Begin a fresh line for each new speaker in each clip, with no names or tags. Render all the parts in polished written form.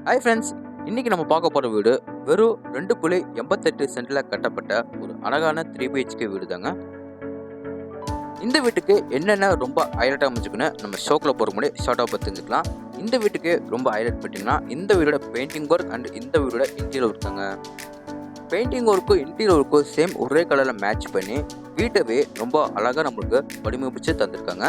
Hi friends, இன்னைக்கு நம்ம பார்க்க போகிற வீடு வெறும் 2.88 சென்டில் கட்டப்பட்ட ஒரு அழகான 3 BHK வீடு தாங்க. இந்த வீட்டுக்கு என்னென்ன ரொம்ப ஹைலைட்டாக அமைச்சுக்குன்னு நம்ம ஷோக்கில் போகிற முன்னாடி ஷார்ட்டாக பார்த்து தெரிஞ்சுக்கலாம். இந்த வீட்டுக்கு ரொம்ப ஹைலைட் பண்ணிட்டீங்கன்னா இந்த வீடோட பெயிண்டிங் ஒர்க் அண்ட் இந்த வீடோட இன்டீரியர் ஒர்க்குங்க. பெயிண்டிங் ஒர்க்கும் இன்டீரியர் ஒர்க்கும் சேம் ஒரே கலரில் மேட்ச் பண்ணி வீட்டவே ரொம்ப அழகாக நம்மளுக்கு வடிவமைச்சு தந்திருக்காங்க.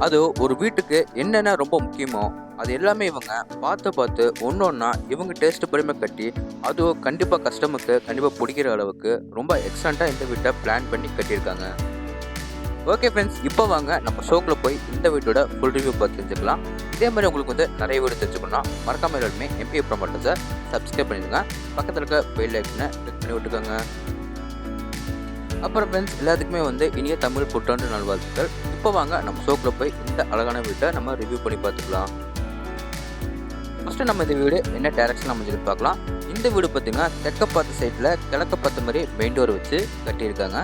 அது ஒரு வீட்டுக்கு என்னென்ன ரொம்ப முக்கியமோ அது எல்லாமே இவங்க பார்த்து ஒன்றா இவங்க டேஸ்ட் பரிமை கட்டி அதுவும் கண்டிப்பாக கஸ்டமருக்கு கண்டிப்பாக பிடிக்கிற அளவுக்கு ரொம்ப எக்ஸலண்ட்டாக இந்த வீட்டை பிளான் பண்ணி கட்டியிருக்காங்க. ஓகே ஃப்ரெண்ட்ஸ், இப்போ வாங்க நம்ம ஷோக்கில் போய் இந்த வீட்டோட ஃபுல் ரிவ்யூ பார்த்து தெரிஞ்சுக்கலாம். இதே மாதிரி உங்களுக்கு நிறைய வீடு தெரிஞ்சுக்கணும் மறக்காம எல்லாருமே MP ப்ரமோட்டர்ஸை சப்ஸ்கிரைப் பண்ணிடுங்க. பக்கத்தில் இருக்க பெல் ஐக்கனை கிளிக் பண்ணி விட்டுக்கோங்க. அப்புறம் ஃப்ரெண்ட்ஸ் எல்லாத்துக்குமே இனிய தமிழ் புத்தாண்டு நல்வாழ்த்துக்கள். இப்போ வாங்க நம்ம ஷோக்கில் போய் இந்த அழகான வீட்டை நம்ம ரிவ்யூ பண்ணி பார்த்துக்கலாம். ஃபஸ்ட்டு நம்ம இந்த வீடு என்ன டைரக்ஷன் அமைஞ்சிருக்கு பார்க்கலாம். இந்த வீடு பார்த்திங்கன்னா தெற்க பார்த்த சைடில் கிழக்க பார்த்த மாதிரி மெயின் டோர் வச்சு கட்டியிருக்காங்க.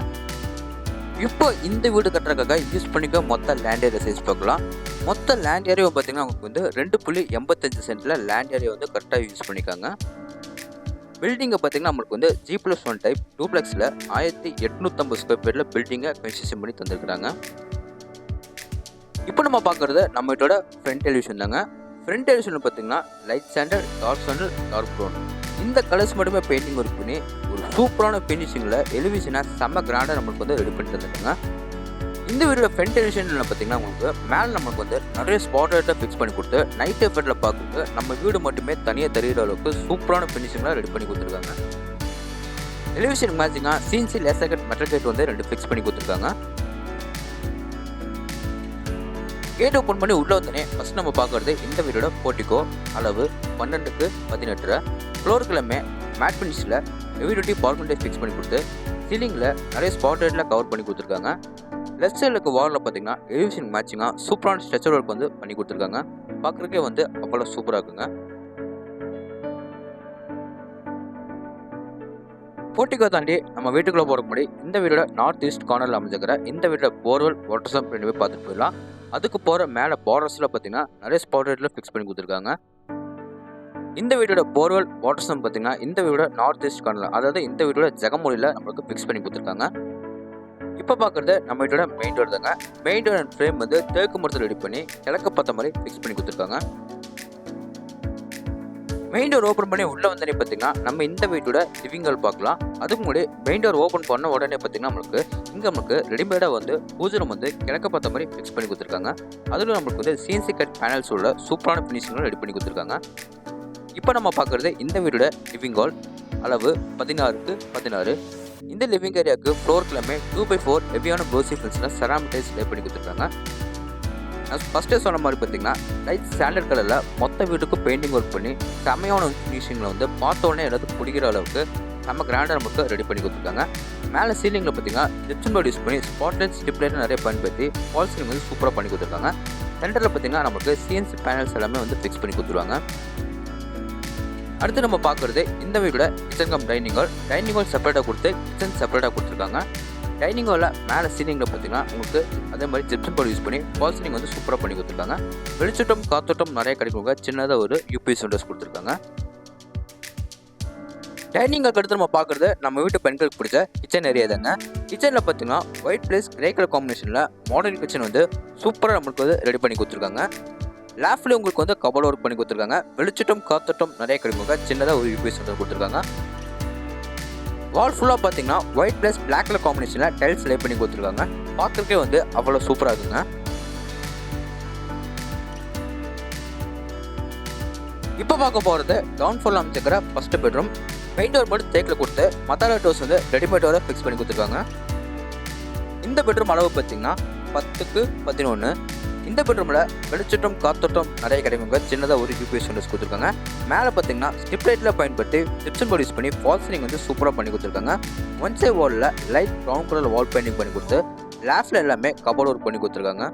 இப்போ இந்த வீடு கட்டுறதுக்காக யூஸ் பண்ணிக்க மொத்த லேண்ட் ஏரியா சைஸ் பார்க்கலாம். மொத்த லேண்ட் ஏரியா பார்த்திங்கன்னா உங்களுக்கு 2.85 சென்டில் லேண்ட் ஏரியா கரெக்டாக யூஸ் பண்ணிக்காங்க. பில்டிங்கை பார்த்திங்கன்னா நம்மளுக்கு G+1 டைப் டூப்ளெக்ஸில் 1850 ஸ்கொயர் ஃபீட்டில் பில்டிங்கை கன்ஸ்ட்ரக்ஷன் பண்ணி தந்திருக்கிறாங்க. இப்போ நம்ம பார்க்குறது நம்ம வீட்டோட ஃப்ரண்ட் எலிவேஷன் தாங்க. ஃப்ரண்ட் எலிவேஷனில் பார்த்திங்கன்னா light sandal, dark sandal, dark brown இந்த கலர்ஸ் மட்டுமே பெயிண்டிங் ஒர்க் பண்ணி ஒரு சூப்பரான ஃபினிஷிங்கில் எலிவேஷனை செம்ம கிராண்டாக நம்மளுக்கு ரெடி பண்ணி தந்துருக்காங்க. இந்த வீடோட ஃப்ரண்ட் எலிவேஷனில் பார்த்திங்கன்னா உங்களுக்கு மேலே நம்மளுக்கு நிறைய ஸ்பாட் லைட்டை ஃபிக்ஸ் பண்ணி கொடுத்து நைட் எஃபெக்டில் பார்க்குறது நம்ம வீடு மட்டுமே தனியாக தெரிகிற அளவுக்கு சூப்பரான ஃபினிஷிங்லாம் ரெடி பண்ணி கொடுத்துருக்காங்க. எலிவேஷன் மேட்சிங்காக CNC laser cut metal gate 2 fix பண்ணி கொடுத்துருக்காங்க. கேட் ஓப்பன் பண்ணி உள்ளே வந்தோடனே ஃபஸ்ட் நம்ம பார்க்குறது இந்த வீடோட போர்ட்டிகோ அளவு 12x18. ஃப்ளோருக்கு எல்லாமே மேட் ஃபினிஷில் ஹெவி பார்க்கிங் ஃபிக்ஸ் பண்ணி கொடுத்து சீலிங்கில் நிறைய ஸ்பாட் லைட்டில் கவர் பண்ணி கொடுத்துருக்காங்க. லெஃப்ட் சைடில் இருக்க வாலில் பார்த்தீங்கன்னா எலிவேஷன் மேட்சிங்காக சூப்பரான ஸ்ட்ரெச்சர் ஒர்க் பண்ணி கொடுத்துருக்காங்க. பார்க்குறதுக்கே அவ்வளோ சூப்பராக இருக்குங்க. போர்ட்டிகோ தாண்டி நம்ம வீட்டுக்குள்ளே போகிற முன்னாடி இந்த வீடோட நார்த் ஈஸ்ட் கார்னரில் அமைஞ்சிருக்கிற இந்த வீடோட போர்வெல் வாட்டர் சம்ப் ரெண்டு போய் பார்த்துட்டு போயிடலாம். அதுக்கு போகிற மேலே பார்டர்ஸில் பார்த்தீங்கன்னா நிறைய ஸ்பாட் லைட்டில் ஃபிக்ஸ் பண்ணி கொடுத்துருக்காங்க. இந்த வீடோட போர்வெல் வாட்டர் சம்ப் பார்த்தீங்கன்னா இந்த வீடோட நார்த் ஈஸ்ட் கார்னரில், அதாவது இந்த வீடோட ஜெகமொழியில் நம்மளுக்கு ஃபிக்ஸ் பண்ணி கொடுத்துருக்காங்க. இப்போ பார்க்குறது நம்ம வீட்டோட மெயின் டோர் தாங்க. மெயின் டோர் அண்ட் ஃப்ரேம் தேக்கு மரத்தில் ரெடி பண்ணி கிழக்க பார்த்த மாதிரி ஃபிக்ஸ் பண்ணி கொடுத்துருக்காங்க. மெயின் டோர் ஓப்பன் பண்ணி உள்ளே வந்தோடனே பார்த்தீங்கன்னா நம்ம இந்த வீட்டோட லிவிங் ஹால் பார்க்கலாம். அதுக்கு முன்னாடி மெயின் டோர் ஓப்பன் பண்ண உடனே பார்த்தீங்கன்னா நம்மளுக்கு ரெடிமேடாக பூஜை ரூம் கிழக்க பார்த்த மாதிரி ஃபிக்ஸ் பண்ணி கொடுத்துருக்காங்க. அதில் நம்மளுக்கு CNC கட் பேனல்ஸோட சூப்பரான ஃபினிஷிங்கும் ரெடி பண்ணி கொடுத்துருக்காங்க. இப்போ நம்ம பார்க்குறது இந்த வீட்டோட லிவிங் ஹால் அளவு 16x16. இந்த லிவிங் ஏரியாவுக்கு ஃப்ளோருக்கு எல்லாமே 2x4 ஹெவியான க்ளோசி ஃபில்ஸில் செராமிடைஸ் லே பண்ணி கொடுத்துருக்காங்க. நான் ஃபஸ்ட்டே சொன்ன மாதிரி பார்த்தீங்கன்னா லைட் ஸ்டாண்டர்ட் கலரில் மொத்த வீட்டுக்கும் பெயிண்டிங் ஒர்க் பண்ணி செம்மையான ஃபினிஷிங்கில் பார்த்தோன்னே எல்லாத்துக்கும் பிடிக்கிற அளவுக்கு செம்ம கிராண்டாக நமக்கு ரெடி பண்ணி கொடுத்துருக்காங்க. மேலே சீலிங்கில் பார்த்தீங்கன்னா ஜிப்சம் போர்டு யூஸ் பண்ணி ஸ்பாட்லைட் ஸ்டிப் லைட் நிறைய பயன்படுத்தி ஃபால் சீலிங் சூப்பராக பண்ணி கொடுத்துருக்காங்க. சென்டரில் பார்த்தீங்கன்னா நமக்கு CNC பேனல்ஸ் எல்லாமே ஃபிக்ஸ் பண்ணி கொடுத்துருவாங்க. அடுத்து நம்ம பார்க்குறது இந்த வீட்டோட கிச்சன் கம் டைனிங் ஹால் செப்பரேட்டாக கொடுத்து கிச்சன் செப்பரேட்டாக கொடுத்துருக்காங்க. டைனிங் ஹாலில் மேலே சீலிங்கில் பார்த்தீங்கன்னா உங்களுக்கு அதே மாதிரி ஜிப்சம் போர்டு யூஸ் பண்ணி ஃபால் சீலிங் சூப்பராக பண்ணி கொடுத்துருக்காங்க. வெளிச்சட்டம் காத்தோட்டம் நிறைய கிடைக்குங்க. சின்னதாக ஒரு UPS விண்டோஸ் கொடுத்துருக்காங்க. டைனிங் ஹாலுக்கு அடுத்து நம்ம பார்க்குறது நம்ம வீட்டு பெண்களுக்கு பிடிச்ச கிச்சன் ஏரியா தாங்க. கிச்சனில் பார்த்தீங்கன்னா ஒயிட் பிளேஸ் கிரே கலர் காம்பினேஷனில் மாடர்ன் கிச்சன் சூப்பராக நம்மளுக்கு ரெடி பண்ணி கொடுத்துருக்காங்க. லேஃப்ட்ல உங்களுக்கு கபோர்ட் ஒர்க் பண்ணி கொடுத்துருக்காங்க. வெளிச்சட்டம் காத்தோட்டம் நிறைய கிடைக்குங்க. சின்னதாக ஒரு UPS விண்டோ கொடுத்துருக்காங்க. வால் ஃபுல்லாக பார்த்தீங்கன்னா ஒயிட் பிளஸ் பிளாக் கலர் காம்பினேஷனில் டைல்ஸ் லே பண்ணி கொடுத்துருக்காங்க. பார்க்குறதுக்கே அவ்வளோ சூப்பராக இருக்குங்க. இப்போ பார்க்க போகிறது கிரவுண்ட் ஃப்ளோரில் அமைச்சிருக்கிற ஃபர்ஸ்ட் பெட்ரூம். பெயிண்ட் டோர் மட்டும் தேக்கில் கொடுத்து மத்தாலா டோர்ஸ் ரெடிமேடோட ஃபிக்ஸ் பண்ணி கொடுத்துருக்காங்க. இந்த பெட்ரூம் அளவு பார்த்தீங்கன்னா 10x11. இந்த பெட்ரூமில் வெளிச்சட்டம் காத்தோட்டம் நிறைய கிடைக்குங்க. சின்னதாக ஒரு UPS விண்டோஸ் கொடுத்துருக்காங்க. மேலே பார்த்தீங்கன்னா ஸ்டிப் லைட்டில் பயன்படுத்தி ஜிப்சம் போர்டு யூஸ் பண்ணி ஃபால் சீலிங் சூப்பராக பண்ணி கொடுத்துருக்காங்க. ஒன் சைட் வாலில் லைட் ப்ரௌன் கலர் வால் பெயிண்டிங் பண்ணி கொடுத்து லேஃப்டில் எல்லாமே கபோர்ட் ஒர்க் பண்ணி கொடுத்துருக்காங்க.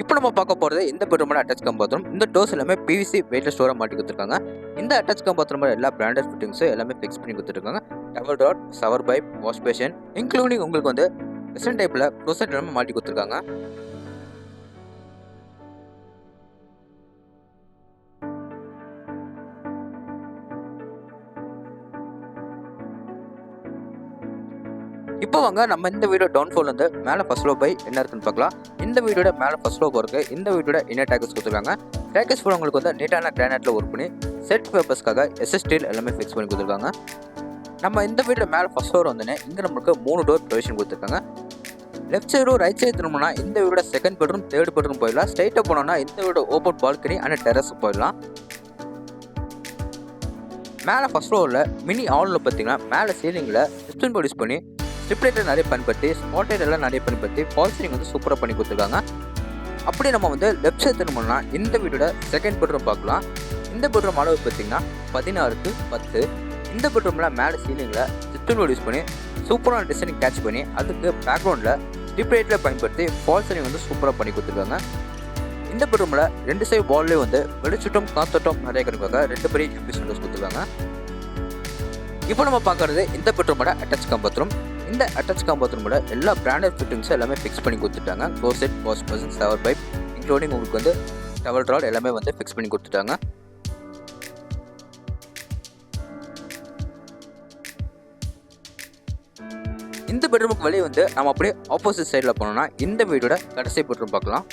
இப்போ நம்ம பார்க்க போகிறது இந்த பெட்ரூமோட அட்டாச் கம் பாத்ரூம். இந்த டோர்ஸ் எல்லாமே PVC வெயிட்லெஸ் டோராக மாட்டி கொடுத்துருக்காங்க. இந்த அட்டாச் கம் பாத்ரூமோட எல்லா பிராண்டட் ஃபிட்டிங்ஸும் எல்லாமே ஃபிக்ஸ் பண்ணி கொடுத்துருக்காங்க. Tower dot, shower pipe, wash basin including உங்களுக்கு வெஸ்டர்ன் டைப்பில் க்ளோசெட் எல்லாமே மாட்டி கொடுத்துருக்காங்க. இப்போ வாங்க நம்ம இந்த வீடியோ டவுன்ஃபால் வந்து மேலே ஃபர்ஸ்ட் ஃப்ளோர் போய் என்ன இருக்குன்னு பார்க்கலாம். இந்த வீடியோட மேலே ஃபர்ஸ்ட் ஃப்ளோர் போகிறதுக்கு இந்த வீடியோட இன்னர் டேக்கஸ் கொடுத்துருக்காங்க. டேக்கஸ் ஃபுல் உங்களுக்கு வந்து நீட்டான கிரானைட்டில் ஒர்க் பண்ணி செட் பேப்பர்ஸ்க்காக எஸ்எஸ் ஸ்டீல் எல்லாமே ஃபிக்ஸ் பண்ணி கொடுத்துருக்காங்க. நம்ம இந்த வீடியோ மேலே ஃபர்ஸ்ட் ஃப்ளோர் வந்தோடனே இங்கே நம்மளுக்கு 3 டோர் ப்ரொவிஷன் கொடுத்துருக்காங்க. லெஃப்ட் சைடும் ரைட் சைடு திரும்பினா இந்த வீடோட செகண்ட் பெட்ரூம் தேர்ட் பெட்ரூம் போயிடலாம். ஸ்ட்ரைட்டாக போனோம்னா இந்த வீடோட ஓப்பன் பால்கனி அண்ட் டெரஸ் போயிடலாம். மேலே ஃபர்ஸ்ட் ஃப்ளோரில் மினி ஹாலில் பார்த்தீங்கன்னா மேலே சீலிங்கில் ஸ்டிப்டன் போர்ட் யூஸ் பண்ணி ஸ்ட்ரிப் லைட்டை நிறைய பயன்படுத்தி ஸ்பாட் லைட் எல்லாம் நிறைய பயன்படுத்தி ஃபால் சீலிங் வந்து சூப்பராக பண்ணி கொடுத்துருக்காங்க. அப்படி நம்ம வந்து லெஃப்ட் சைடு திரும்பினா இந்த வீடோட செகண்ட் பெட்ரூம் பார்க்கலாம். இந்த பெட்ரூம் அளவு பார்த்தீங்கன்னா 16:10. இந்த பெட்ரூமில் மேலே சீலிங்கில் ஸ்டிப்டன் போர்ட் யூஸ் பண்ணி சூப்பரான டிசைனிங் கேட்ச் பண்ணி அதுக்கு பேக்ரவுண்டில் ஸ்ட்ரிப் லைட்டில் பயன்படுத்தி ஃபால் சீலிங் வந்து சூப்பராக பண்ணி கொடுத்துருக்காங்க. இந்த பெட்ரூமில் 2 சைடு வால்லே வந்து வெளிச்சட்டம் காத்தோட்டம் நிறைய கிடைக்காக 2 பெரிய யூபிஎஸ் விண்டோஸ் கொடுத்துருக்காங்க. இப்போ நம்ம பார்க்கறது இந்த பெட்ரூமோட அட்டாச் கம் பாத்ரூம். இந்த அட்டாச் கம் பாத்ரூமோட எல்லா பிராண்டட் ஃபிட்டிங்ஸ் எல்லாமே ஃபிக்ஸ் பண்ணி கொடுத்துட்டாங்க. Closet, wash basin, shower pipe including உங்களுக்கு வந்து டவல் ராட் எல்லாமே வந்து ஃபிக்ஸ் பண்ணி கொடுத்துட்டாங்க. இந்த பெட்ரூமுக்கு வெளியே வந்து நம்ம அப்படியே ஆப்போசிட் சைடில் போனோம்னா இந்த வீடோட கடைசி பெட்ரூம் பார்க்கலாம்.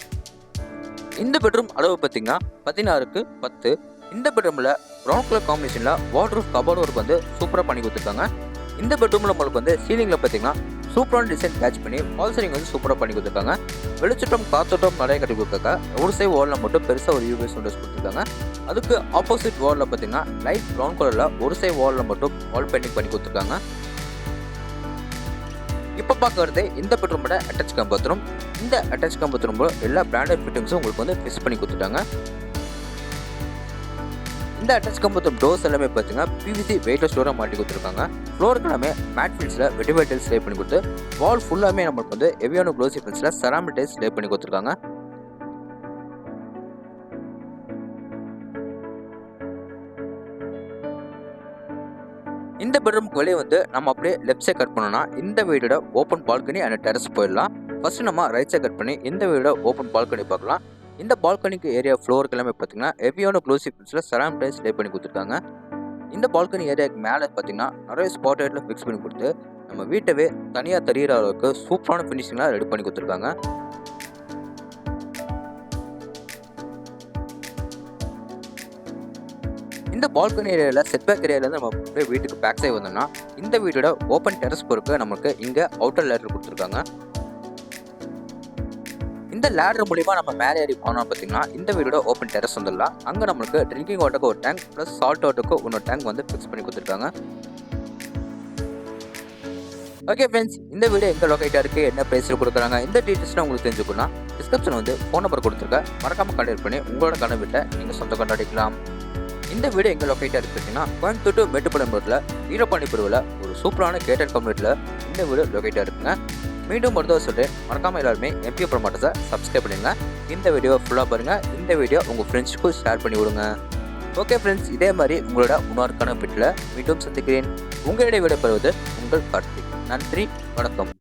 இந்த பெட்ரூம் அளவு பார்த்தீங்கன்னா 16:10. இந்த பெட்ரூமில் ப்ரௌன் கலர் காம்பினேஷனில் வார்ட்ரூஃப் கபோர்ட் ஒர்க் வந்து சூப்பராக பண்ணி கொடுத்துருக்காங்க. இந்த பெட்ரூமில் உங்களுக்கு வந்து சீலிங்கில் பார்த்தீங்கன்னா சூப்பரான டிசைன் கேட்ச் பண்ணி ஃபால் சீலிங் வந்து சூப்பராக பண்ணி கொடுத்துருக்காங்க. வெளிச்சட்டம் காத்தோட்டம் நிறைய கட்டி கொடுத்துருக்காங்க. ஒரு சைடு வாலில் மட்டும் பெருசாக ஒரு யூபிஎஸ் விண்டோஸ் கொடுத்துருக்காங்க. அதுக்கு ஆப்போசிட் வாலில் பார்த்தீங்கன்னா லைட் ப்ரௌன் கலரில் ஒரு சைடு வாலில் மட்டும் வால் பெயிண்டிங் பண்ணி கொடுத்துருக்காங்க. இப்போ பார்க்கறது இந்த பெட்ரூமோட அட்டாச் கம் பாத்ரூம். இந்த அட்டாச் கம் பாத்ரூம் எல்லா பிராண்டட் ஃபிட்டிங்ஸும் உங்களுக்கு வந்து ஃபிக்ஸ் பண்ணி கொடுத்துட்டாங்க. இந்த அட்டாச் கம் பாத்ரூம் டோர்ஸ் எல்லாமே பார்த்தீங்கன்னா பிவிசி வெயிட்லெஸ் டோராக மாட்டி கொடுத்துருக்காங்க. ஃப்ளோருக்கு எல்லாமே மேட் ஃபில்ஸில் வெட்டிஃபை டைல்ஸ் லே பண்ணி கொடுத்து வால் ஃபுல்லாமே நம்மளுக்கு வந்து ஹெவியான க்ளோசி ஃபில்ஸில் செராமிக் டைல்ஸ் லே பண்ணி கொடுத்துருக்காங்க. இந்த பெட்ரூமுக்கு வெளியே வந்து நம்ம அப்படியே லெஃப்ட் சைட் கட் பண்ணோம்னா இந்த வீடோட ஓப்பன் பால்கனி அண்ட் டெரஸ் போயிடலாம். ஃபர்ஸ்ட் நம்ம ரைட் சைட் கட் பண்ணி இந்த வீடோட ஓப்பன் பால்கனி பார்க்கலாம். இந்த பால்கனிக்கு ஏரியா ஃப்ளோருக்கு எல்லாமே பார்த்தீங்கன்னா ஹெவியான க்ளோசி ஃபில்ஸில் செராமிக் டைல்ஸ் லே பண்ணி கொடுத்துருக்காங்க. இந்த பால்கனி ஏரியாவுக்கு மேலே பார்த்தீங்கன்னா நிறைய ஸ்பாட் லைட்டில் ஃபிக்ஸ் பண்ணி கொடுத்து நம்ம வீட்டவே தனியாக தெரிகிற அளவுக்கு சூப்பரான ஃபினிஷிங்லாம் ரெடி பண்ணி கொடுத்துருக்காங்க. இந்த பால்கனி ஏரியாவில் செட்பேக் ஏரியாவிலேருந்து நம்ம அப்படியே வீட்டுக்கு பேக் சைடு வந்தோம்னா இந்த வீட்டோட ஓப்பன் டெரஸ் பொறுக்கு நமக்கு இங்கே அவுட்டர் லேடர் கொடுத்துருக்காங்க. இந்த லேடர் மூலிமா நம்ம மேலே ஏறி போனோம் பார்த்தீங்கன்னா இந்த வீடோட ஓப்பன் டெரஸ் வந்துடலாம். அங்கே நம்மளுக்கு ட்ரிங்கிங் வாட்டருக்கு ஒரு டேங்க் ப்ளஸ் சால்ட் வாட்டருக்கு இன்னொரு டேங்க் வந்து ஃபிக்ஸ் பண்ணி கொடுத்துருக்காங்க. ஓகே ஃப்ரெண்ட்ஸ், இந்த வீடியோ எங்கே லொக்கேட்டாக இருக்குது, என்ன ப்ரைஸில் கொடுக்குறாங்க, இந்த டீட்டெயில்ஸ்லாம் உங்களுக்கு தெரிஞ்சுக்கணும் டிஸ்கிரிப்ஷன் வந்து ஃபோன் நம்பர் கொடுத்துருக்கேன். மறக்காமல் கான்டாக்ட் பண்ணி உங்களோட கனவு வீட்டை நீங்கள் சொந்த கொண்டாடிக்கலாம். இந்த வீடியோ எங்கே லொக்கேட்டாக இருக்குன்னா கோயம்புத்தூர் டு மேட்டுப்பாளையம் ரோட்டில் வீரபாண்டிபுரவில் ஒரு சூப்பரான கேட்டட் கம்யூனிட்டியில் இந்த வீடியோ லொக்கேட்டாக இருக்குங்க. மீண்டும் ஒரு தடவை சொல்கிறேன், மறக்காமல் எல்லாருமே எம்பி ப்ரொமோட்டர்ஸை சப்ஸ்கிரைப் பண்ணுங்க. இந்த வீடியோ ஃபுல்லாக பாருங்கள். இந்த வீடியோ உங்கள் ஃப்ரெண்ட்ஸுக்கும் ஷேர் பண்ணி விடுங்க. ஓகே ஃப்ரெண்ட்ஸ், இதே மாதிரி உங்களோட இன்னொரு வீட்டில் மீண்டும் சந்திக்கிறேன். உங்களிடையே விடைபெறுவது உங்கள் கார்த்திக். நன்றி, வணக்கம்.